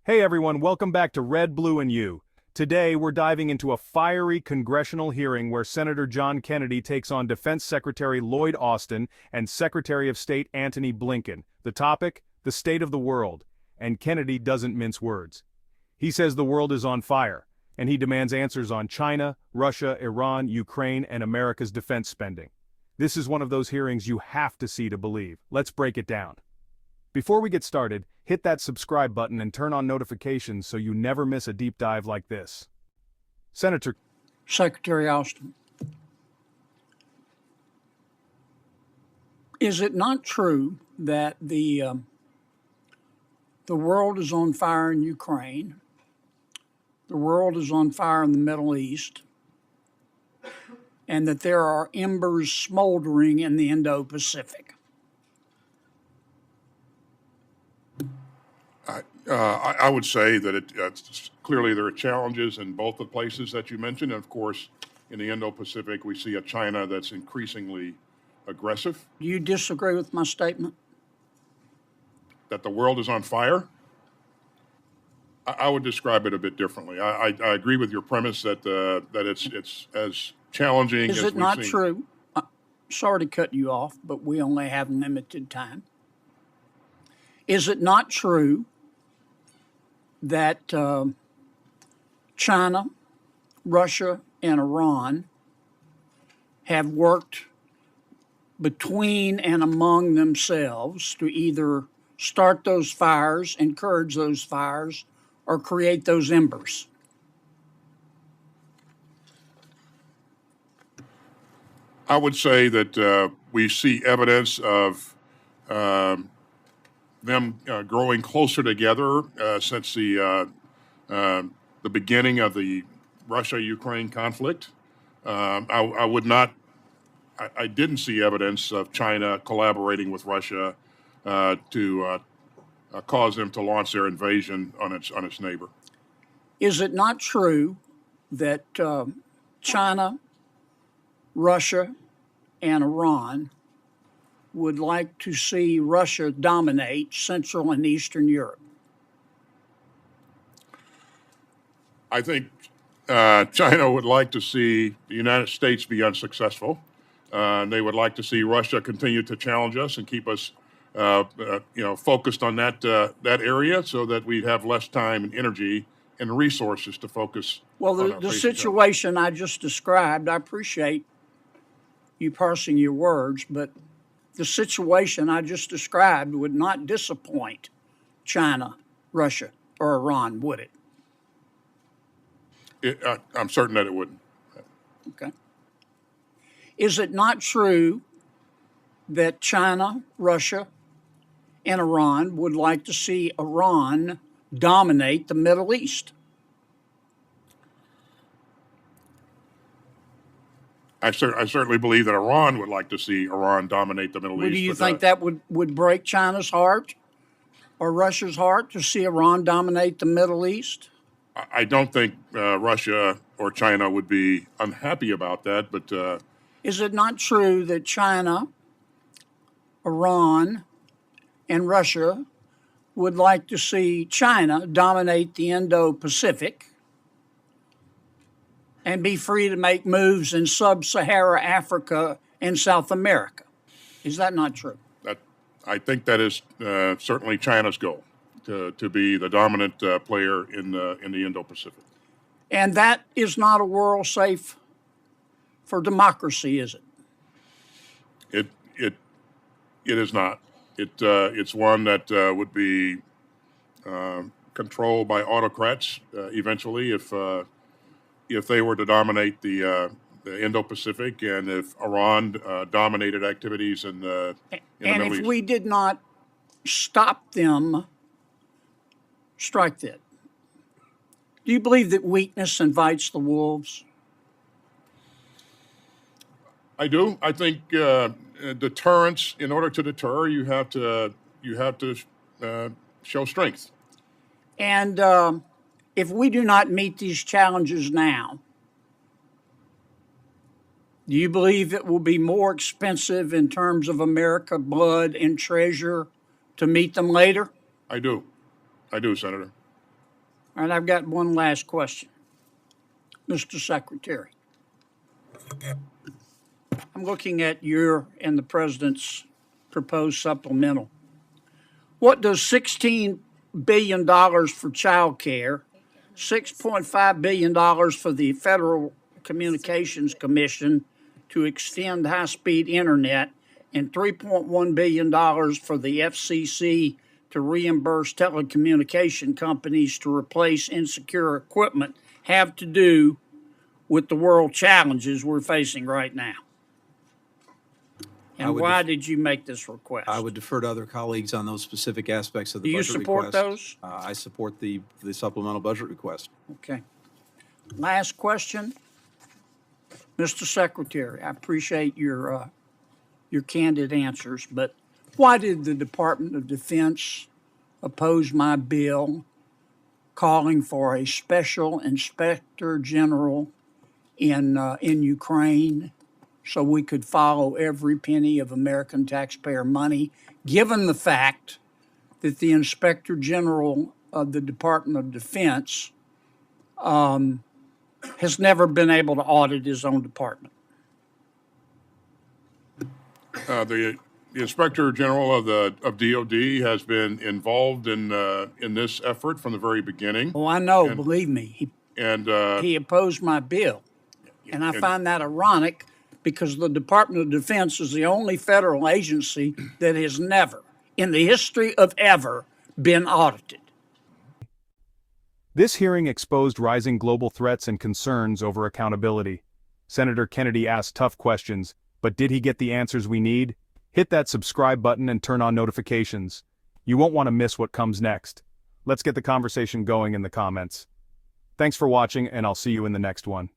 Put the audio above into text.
Hey everyone, welcome back to Red, Blue, and You. Today, we're diving into a fiery congressional hearing where Senator John Kennedy takes on Defense Secretary Lloyd Austin and Secretary of State Antony Blinken. The topic? The state of the world. And Kennedy doesn't mince words. He says the world is on fire, and he demands answers on China, Russia, Iran, Ukraine, and America's defense spending. This is one of those hearings you have to see to believe. Let's break it down. Before we get started, hit that subscribe button and turn on notifications so you never miss a deep dive like this. Senator Secretary Austin, is it not true that the world is on fire in Ukraine, the world is on fire in the Middle East, and that there are embers smoldering in the Indo-Pacific? I would say that clearly there are challenges in both the places that you mentioned. And of course, in the Indo-Pacific, we see a China that's increasingly aggressive. Do you disagree with my statement? That the world is on fire? I would describe it a bit differently. I agree with your premise that it's as challenging as we've seen. Is it not true? Sorry to cut you off, but we only have limited time. Is it not true that China, Russia, and Iran have worked between and among themselves to either start those fires, encourage those fires, or create those embers? I would say that we see evidence of them growing closer together since the beginning of the Russia-Ukraine conflict. I didn't see evidence of China collaborating with Russia to cause them to launch their invasion on its neighbor. Is it not true that China, Russia, and Iran would like to see Russia dominate Central and Eastern Europe? I think China would like to see the United States be unsuccessful. They would like to see Russia continue to challenge us and keep us, focused on that area, so that we'd have less time and energy and resources to focus. Well, the situation I just described, I appreciate you parsing your words, but the situation I just described would not disappoint China, Russia, or Iran, would it? I'm certain that it wouldn't. Okay. Is it not true that China, Russia, and Iran would like to see Iran dominate the Middle East? I certainly believe that Iran would like to see Iran dominate the Middle East. Do you think that would break China's heart or Russia's heart to see Iran dominate the Middle East? I don't think Russia or China would be unhappy about that, but... Is it not true that China, Iran, and Russia would like to see China dominate the Indo-Pacific and be free to make moves in sub-Saharan Africa and South America? Is that not true? I think that is certainly China's goal, to be the dominant player in the Indo-Pacific. And that is not a world safe for democracy, is it? It is not. It's one that would be controlled by autocrats eventually if they were to dominate the Indo-Pacific, and if Iran dominated activities in the Middle East. And if we did not stop them, strike that. Do you believe that weakness invites the wolves? I do. I think deterrence. In order to deter, you have to show strength. And if we do not meet these challenges now, do you believe it will be more expensive in terms of America blood and treasure to meet them later? I do, Senator. All right, I've got one last question. Mr. Secretary, I'm looking at your and the President's proposed supplemental. What does $16 billion for child care, $6.5 billion for the Federal Communications Commission to extend high-speed internet, and $3.1 billion for the FCC to reimburse telecommunication companies to replace insecure equipment have to do with the world challenges we're facing right now? And why did you make this request? I would defer to other colleagues on those specific aspects of the Do you budget support request. those? I support the supplemental budget request. Okay. Last question. Mr. Secretary, I appreciate your candid answers, but why did the Department of Defense oppose my bill calling for a special inspector general in Ukraine so we could follow every penny of American taxpayer money, given the fact that the Inspector General of the Department of Defense has never been able to audit his own department? The Inspector General of DOD has been involved in this effort from the very beginning. Oh, I know. Believe me, he opposed my bill, and I find that ironic because the Department of Defense is the only federal agency that has never, in the history of ever, been audited. This hearing exposed rising global threats and concerns over accountability. Senator Kennedy asked tough questions, but did he get the answers we need? Hit that subscribe button and turn on notifications. You won't want to miss what comes next. Let's get the conversation going in the comments. Thanks for watching, and I'll see you in the next one.